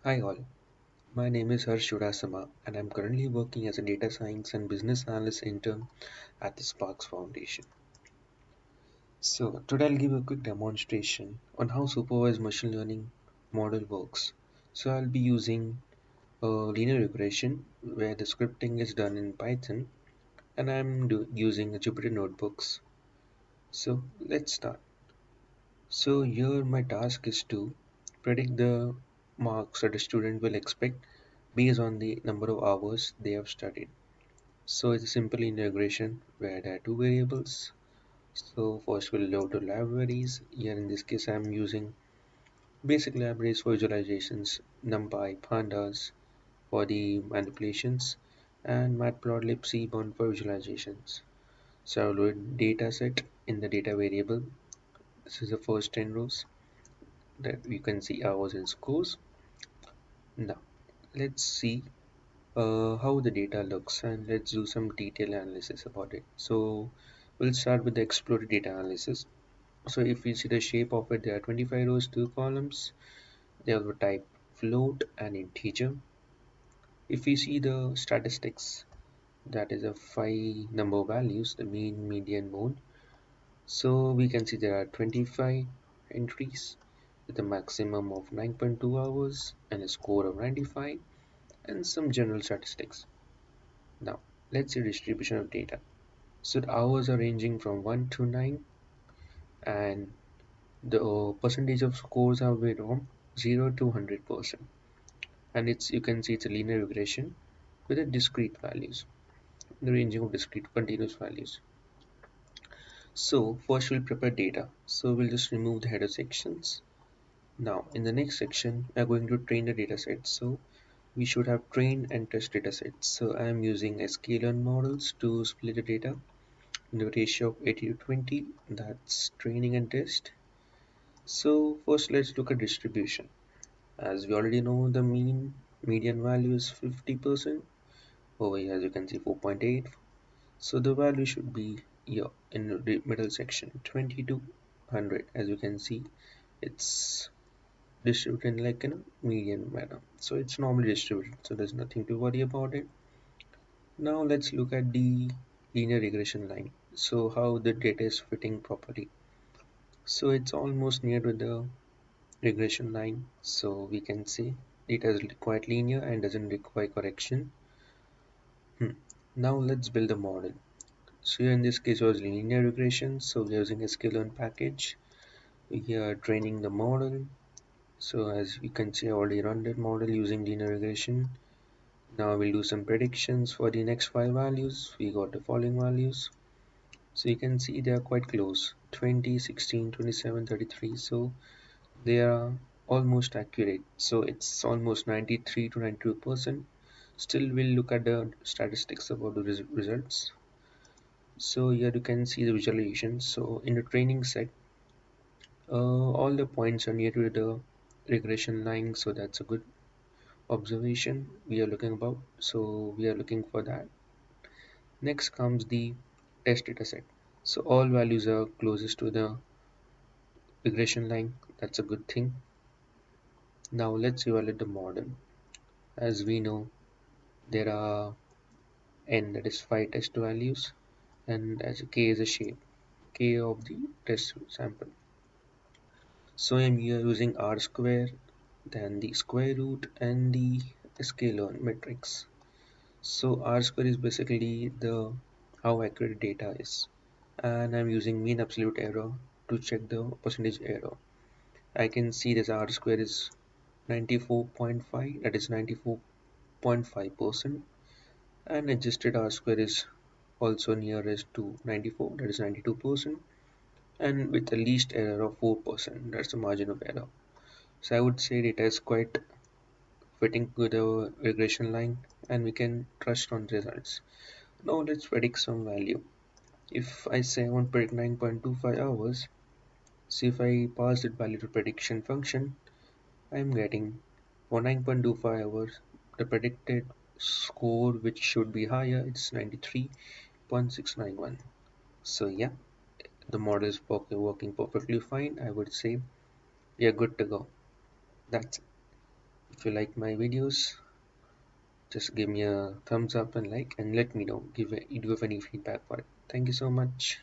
Hi all, my name is Harsh Chudasama and I'm currently working as a data science and business analyst intern at the Sparks Foundation. So today I'll give you a quick demonstration on how supervised machine learning model works. So I'll be using a linear regression where the scripting is done in Python and using Jupyter notebooks. So let's start. So here my task is to predict the marks that a student will expect based on the number of hours they have studied. So it's a simple integration where there are two variables. So first we'll load the libraries. Here in this case I'm using basic libraries for visualizations, NumPy, Pandas for the manipulations, and Matplotlib Seaborn for visualizations. So I'll load data set in the data variable. This is the first 10 rows that you can see hours and scores. Now let's see how the data looks and let's do some detailed analysis about it. So we'll start with the exploratory data analysis. So if we see the shape of it, there are 25 rows, 2 columns. They have the type float and integer. If we see the statistics, that is a 5 number values, the mean, median, mode. So we can see there are 25 entries with a maximum of 9.2 hours and a score of 95 and some general statistics. Now let's see distribution of data. So the hours are ranging from 1 to 9 and the percentage of scores are from 0 to 100%. And it's you can see it's a linear regression with a discrete values, the ranging of discrete continuous values. So first we'll prepare data. So we'll just remove the header sections. Now in the next section we are going to train the data set. So we should have train and test data sets. So I am using sklearn models to split the data in the ratio of 80 to 20. That's training and test. So first let's look at distribution. As we already know, the median value is 50%. Over here, as you can see, 4.8. So the value should be here in the middle section, 20 to 100. As you can see, it's distributed like in a median manner. So it's normally distributed. So there's nothing to worry about it. Now let's look at the linear regression line. So how the data is fitting properly. So it's almost near to the regression line. So we can say it is quite linear and doesn't require correction. Now let's build a model. So here in this case was linear regression. So we're using a sklearn package. We are training the model. So as you can see, I already run that model using linear regression. Now we'll do some predictions for the next 5 values. We got the following values. So you can see they are quite close, 20, 16, 27, 33. So they are almost accurate. So it's almost 93 to 92%. Still we'll look at the statistics about the results. So here you can see the visualization. So in the training set, all the points are near to the regression line. So that's a good observation we are looking about. So we are looking for that. Next comes the test data set. So all values are closest to the regression line. That's a good thing. Now let's evaluate the model. As we know, there are n, that is 5 test values, and as k is a shape, k of the test sample. So I'm here using r square, then the square root and the sklearn matrix. So r square is basically the how accurate data is, and I'm using mean absolute error to check the percentage error. I can see this r square is 94.5, that is 94.5%, and adjusted r square is also nearest to 94, that is 92%, and with the least error of 4%, that's the margin of error. So I would say data is quite fitting to the regression line and we can trust on results. Now let's predict some value. If I say I want to predict 9.25 hours, see if I pass that value to prediction function, I'm getting for 9.25 hours the predicted score, which should be higher, it's 93.691. So yeah, the model is working perfectly fine. I would say we are good to go. That's it. If you like my videos, just give me a thumbs up and like, and let me know. Give it, do you have any feedback for it? Thank you so much.